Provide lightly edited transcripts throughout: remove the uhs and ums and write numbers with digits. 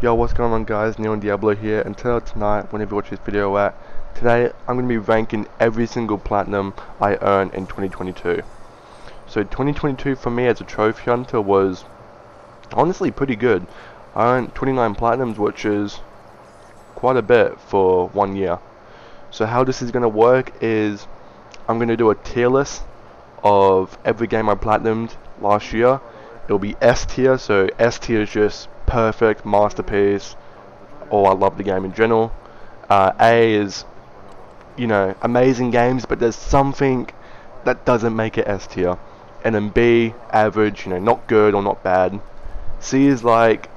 Yo, what's going on guys, TheNeonDiablo here, and tonight, whenever you watch this video today I'm going to be ranking every single platinum I earned in 2022. So 2022 for me as a trophy hunter was honestly pretty good. I earned 29 platinums, which is quite a bit for 1 year. So how this is going to work is I'm going to do a tier list of every game I platinumed last year. It'll be S tier, so S tier is just perfect, masterpiece, or I love the game in general. A is, amazing games, but there's something that doesn't make it S tier. And then B, average, not good or not bad. C is like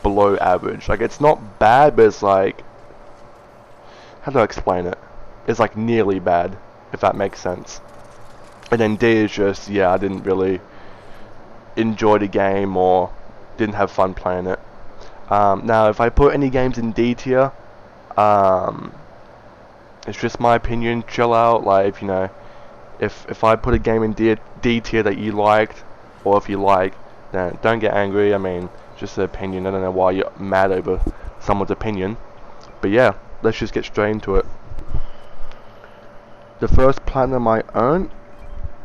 below average. Like, it's not bad, but it's like, how do I explain it? It's like nearly bad, if that makes sense. And then D is just, yeah, I didn't really enjoy the game or didn't have fun playing it. Now, if I put any games in D tier, it's just my opinion. Chill out. Like, if I put a game in D tier that you liked, or if you like, then don't get angry. I mean, just an opinion. I don't know why you're mad over someone's opinion. But yeah, let's just get straight into it. The first platinum I earned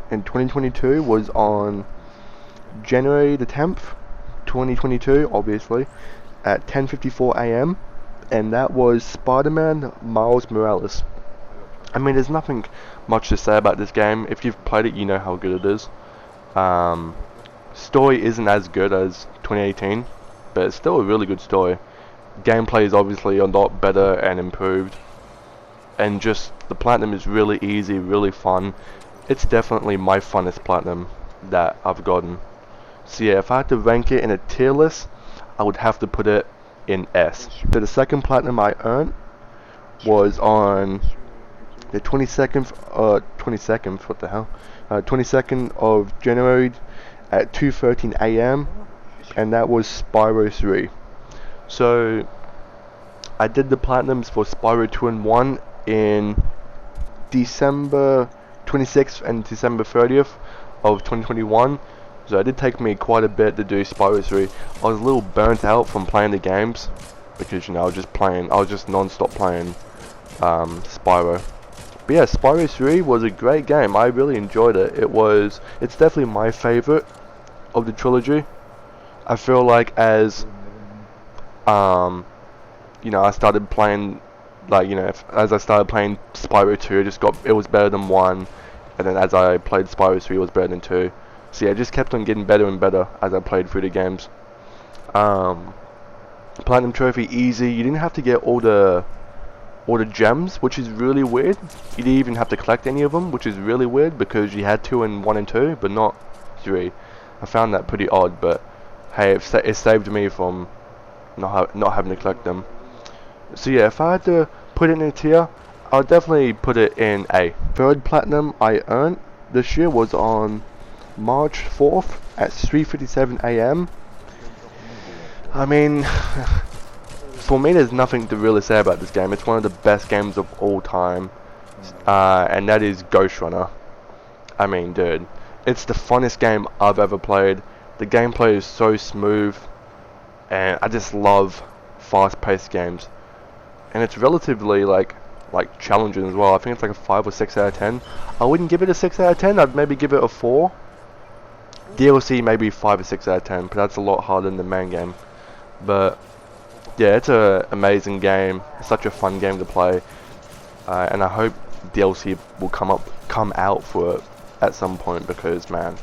in 2022 was on January the 10th, 2022, obviously, at 10:54 AM, and that was Spider-Man Miles Morales. I mean, there's nothing much to say about this game. If you've played it, you know how good it is. Story isn't as good as 2018, but it's still a really good story. Gameplay is obviously a lot better and improved, and just the platinum is really easy, really fun. It's definitely my funnest platinum that I've gotten. So yeah, if I had to rank it in a tier list, I would have to put it in S. So the second platinum I earned was on the 22nd of January at 2:13 AM, and that was Spyro 3. So I did the platinums for Spyro 2 and 1 in December 26th and December 30th of 2021. So it did take me quite a bit to do Spyro 3. I was a little burnt out from playing the games because I was just non-stop playing Spyro. But yeah, Spyro 3 was a great game. I really enjoyed it. It's definitely my favorite of the trilogy. I feel like as I started playing, as I started playing Spyro 2, it was better than 1, and then as I played Spyro 3, it was better than 2. So yeah, it just kept on getting better and better as I played through the games. Platinum trophy easy. You didn't have to get all the gems, which is really weird. You didn't even have to collect any of them, which is really weird because you had 2 in 1 and 2, but not 3. I found that pretty odd, but hey, it saved me from not having to collect them. So yeah, if I had to put it in a tier, I'll definitely put it in A. Third platinum I earned this year was on March 4th at 3:57 AM. I mean, for me there's nothing to really say about this game. It's one of the best games of all time, and that is Ghost Runner. I mean, dude, it's the funnest game I've ever played. The gameplay is so smooth, and I just love fast-paced games. And it's relatively like challenging as well. I think it's like a 5 or 6 out of 10. I wouldn't give it a 6 out of 10. I'd maybe give it a 4. DLC maybe 5 or 6 out of 10, but that's a lot harder than the main game. But yeah, it's an amazing game. It's such a fun game to play, and I hope DLC will come out for it at some point, because man,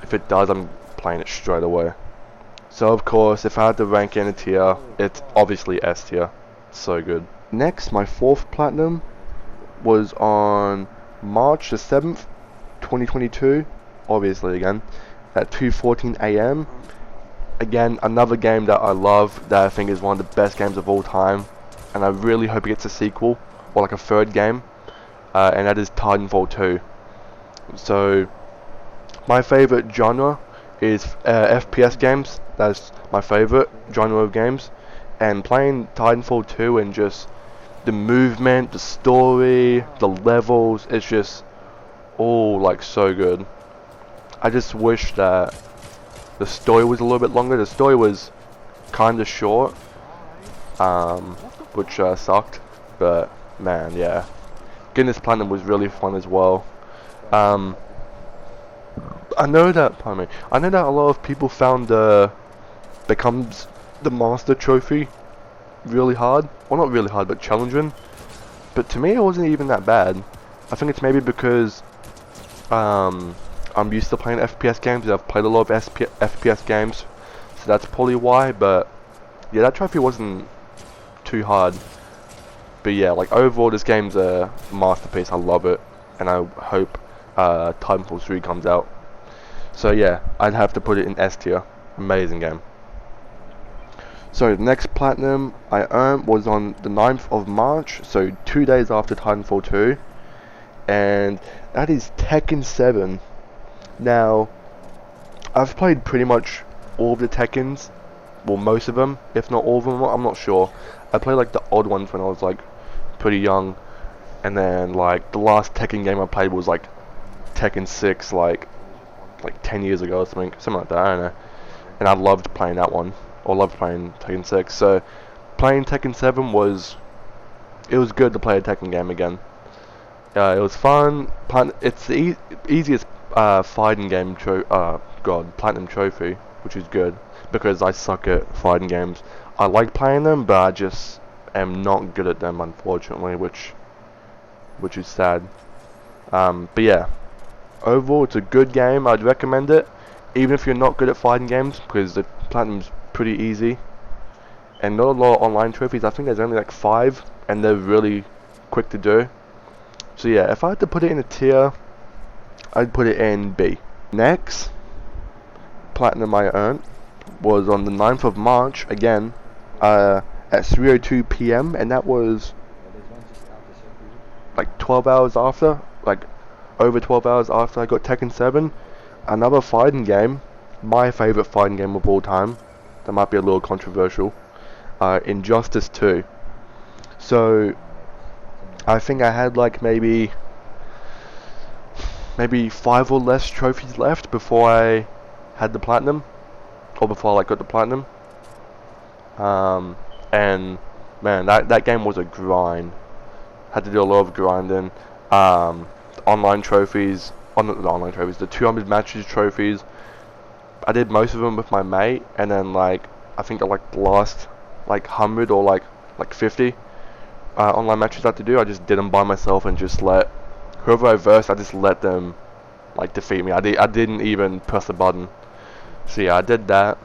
if it does, I'm playing it straight away. So of course, if I had to rank in a tier, it's obviously S tier. So good. Next, my fourth platinum was on March the 7th, 2022. Obviously again, at 2:14 AM. Again, another game that I love, that I think is one of the best games of all time, and I really hope it gets a sequel or like a third game, and that is Titanfall 2. So my favorite genre is FPS games. That's my favorite genre of games, and playing Titanfall 2 and just the movement, the story, the levels, it's just all like so good. I just wish that the story was a little bit longer. The story was kind of short, which sucked. But man, yeah, getting this platinum was really fun as well. I know that, pardon me, I know that a lot of people found becomes the master trophy really hard. Well, not really hard, but challenging. But to me, it wasn't even that bad. I think it's maybe because I'm used to playing FPS games. I've played a lot of FPS games, so that's probably why. But yeah, that trophy wasn't too hard. But yeah, like overall, this game's a masterpiece. I love it, and I hope Titanfall 3 comes out. So yeah, I'd have to put it in S tier. Amazing game. So the next platinum I earned was on the 9th of March, so 2 days after Titanfall 2, and that is Tekken 7. Now, I've played pretty much all of the Tekkens, well most of them, if not all of them, I'm not sure. I played like the odd ones when I was like pretty young, and then like the last Tekken game I played was like Tekken 6, like 10 years ago or something like that, I don't know. And I loved playing that one, or loved playing Tekken 6. So playing Tekken 7 was good to play a Tekken game again. It was fun. It's the easiest fighting game platinum trophy, which is good because I suck at fighting games. I like playing them, but I just am not good at them, unfortunately, which is sad. But yeah, overall it's a good game. I'd recommend it, even if you're not good at fighting games, because the platinum's pretty easy and not a lot of online trophies. I think there's only like 5, and they're really quick to do. So yeah, if I had to put it in a tier, I'd put it in B. Next platinum I earned was on the 9th of March again, at 3:02 PM, and that was like 12 hours after, like over 12 hours after I got Tekken 7. Another fighting game, my favorite fighting game of all time. That might be a little controversial. Injustice 2. So I think I had like maybe 5 or less trophies left before I had the platinum, or before I like got the platinum. And man, that game was a grind. Had to do a lot of grinding. Online trophies, the 200 matches trophies. I did most of them with my mate, and then like I think the last 100 or like 50 online matches I had to do, I just did them by myself and just let whoever I versed, I just let them like defeat me. I didn't even press a button. So yeah, I did that.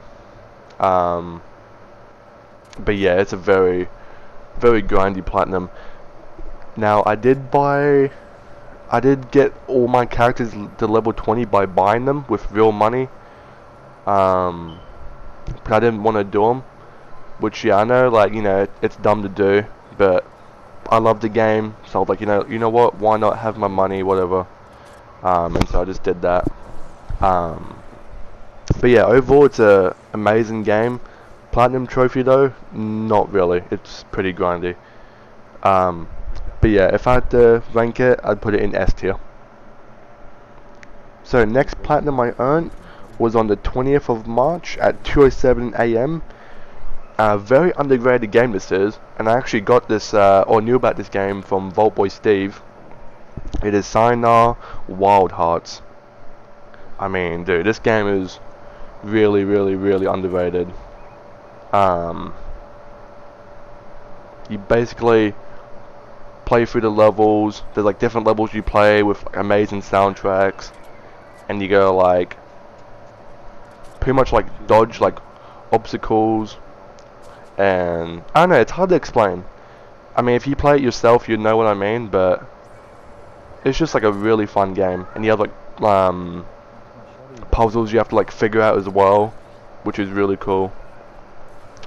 But yeah, it's a very, very grindy platinum. Now I did get all my characters to level 20 by buying them with real money. But I didn't want to do them, which yeah, I know, like, you know, it's dumb to do, but I love the game, so I was like, you know what, why not have my money, whatever. And so I just did that. But yeah, overall it's a amazing game. Platinum trophy though, not really. It's pretty grindy. But yeah, if I had to rank it, I'd put it in S tier. So next platinum I earned was on the 20th of March at 2:07 AM. A very underrated game this is, and I actually got this or knew about this game from Vault Boy Steve. It is Sayonara Wild Hearts. I mean, dude, this game is really, really, really underrated. You basically play through the levels. There's like different levels you play with amazing soundtracks, and you go like pretty much like dodge like obstacles, and I don't know, it's hard to explain. I mean, if you play it yourself, you know what I mean, but it's just like a really fun game, and you have like puzzles you have to like figure out as well, which is really cool.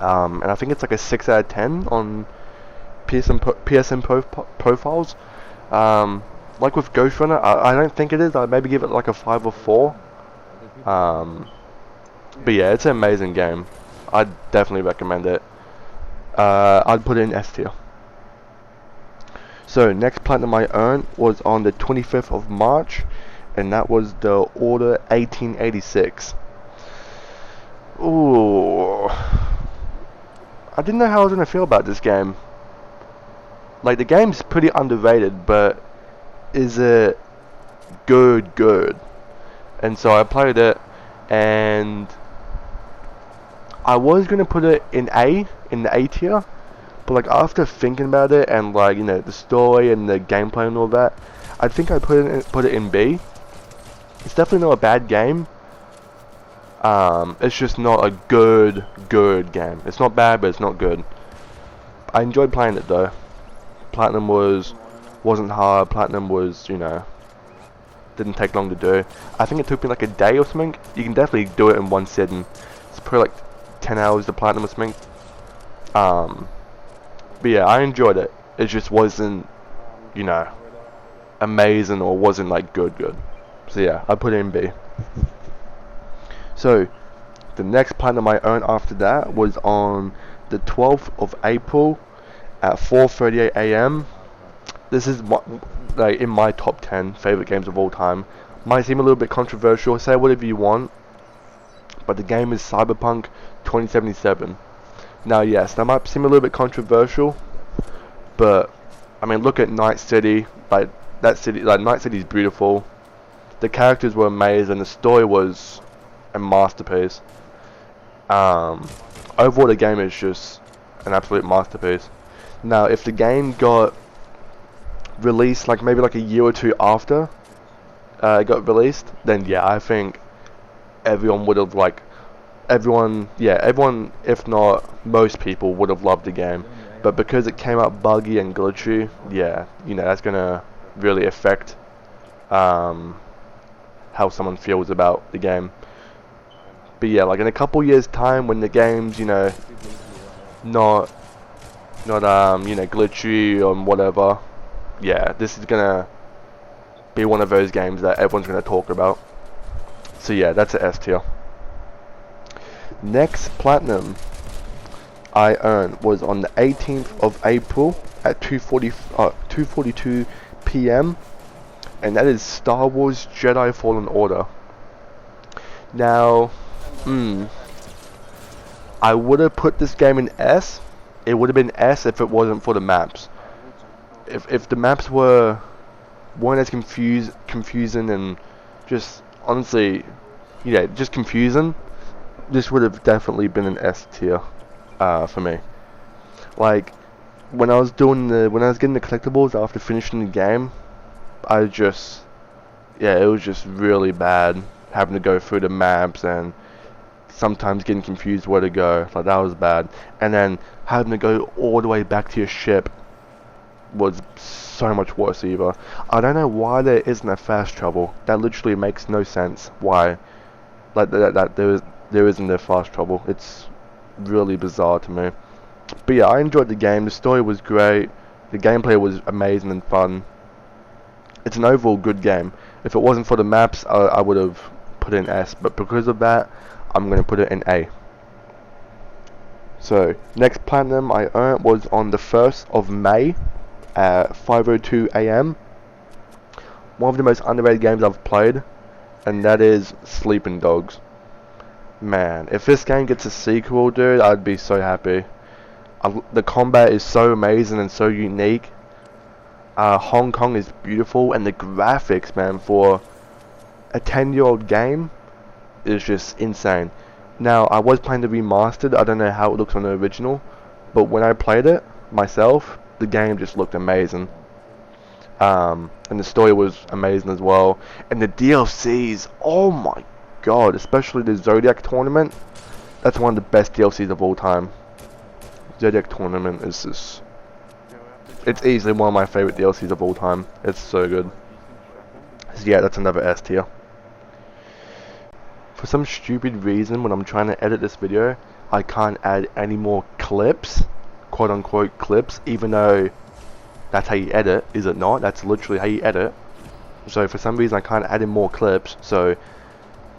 And I think it's like a 6 out of 10 on PSN profiles. Like with Ghost Runner, I don't think it is. I'd maybe give it like a 5 or 4. But yeah, it's an amazing game. I'd definitely recommend it. I'd put it in S tier. So next platinum I earned was on the 25th of March, and that was the Order 1886. Ooh, I didn't know how I was gonna feel about this game. Like, the game's pretty underrated, but is it good? And so I played it, and I was gonna put it in the A tier, but like after thinking about it and like, you know, the story and the gameplay and all that, I think I put it in B. It's definitely not a bad game. It's just not a good game. It's not bad, but it's not good. I enjoyed playing it though. Platinum wasn't hard. Platinum was, you know, didn't take long to do. I think it took me like a day or something. You can definitely do it in one sitting. It's probably like 10 hours to platinum or something. But yeah, I enjoyed it. It just wasn't, you know, amazing, or wasn't like good. So yeah, I put it in B. So the next platinum I earned after that was on the 12th of April at 4:38 AM. This is like in my top 10 favorite games of all time. Might seem a little bit controversial. Say whatever you want, but the game is Cyberpunk 2077. Now, yes, that might seem a little bit controversial, but I mean, look at Night City. Like that city, like Night City is beautiful. The characters were amazing. The story was a masterpiece. Overall, the game is just an absolute masterpiece. Now, if the game got released like maybe like a year or two after it got released, then yeah, I think everyone would have like everyone, if not most people, would have loved the game. But because it came out buggy and glitchy, yeah, you know, that's gonna really affect how someone feels about the game. But yeah, like in a couple years time, when the game's, you know, not you know, glitchy or whatever, yeah, this is gonna be one of those games that everyone's gonna talk about. So yeah, that's an S tier. Next platinum I earned was on the 18th of April at 2:42 PM, and that is Star Wars Jedi Fallen Order. Now, I would have put this game in S. It would have been S if it wasn't for the maps. If the maps weren't as confusing and just honestly, yeah, just confusing, this would have definitely been an S tier for me. Like when I was getting the collectibles after finishing the game, it was just really bad having to go through the maps and sometimes getting confused where to go. Like that was bad. And then having to go all the way back to your ship was so much worse either. I don't know why there isn't a fast travel. That literally makes no sense. Why? Like that there isn't a fast travel. It's really bizarre to me. But yeah, I enjoyed the game. The story was great. The gameplay was amazing and fun. It's an overall good game. If it wasn't for the maps, I would have put it in S. But because of that, I'm going to put it in A. So, next platinum I earned was on the 1st of May at 5:02 AM. One of the most underrated games I've played, and that is Sleeping Dogs. Man, if this game gets a sequel, dude, I'd be so happy. The combat is so amazing and so unique. Hong Kong is beautiful, and the graphics, man, for a 10-year-old game is just insane. Now, I was playing the remastered. I don't know how it looks on the original, but when I played it myself, the game just looked amazing. And the story was amazing as well. And the DLCs, oh my god, especially the Zodiac Tournament. That's one of the best DLCs of all time. Zodiac Tournament is just... it's easily one of my favorite DLCs of all time. It's so good. So yeah, that's another S tier. For some stupid reason, when I'm trying to edit this video, I can't add any more clips, quote unquote clips, even though that's how you edit, is it not? That's literally how you edit. So for some reason I can't add in more clips, so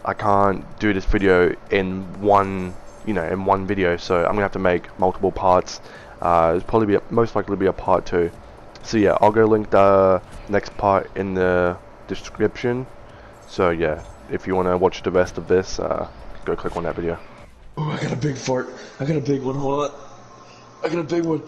I can't do this video in one video, so I'm gonna have to make multiple parts. It's probably most likely be a part 2. So yeah, I'll go link the next part in the description. So yeah, if you want to watch the rest of this, go click on that video. Oh, I got a big fart. I got a big one. Hold on. I got a big one.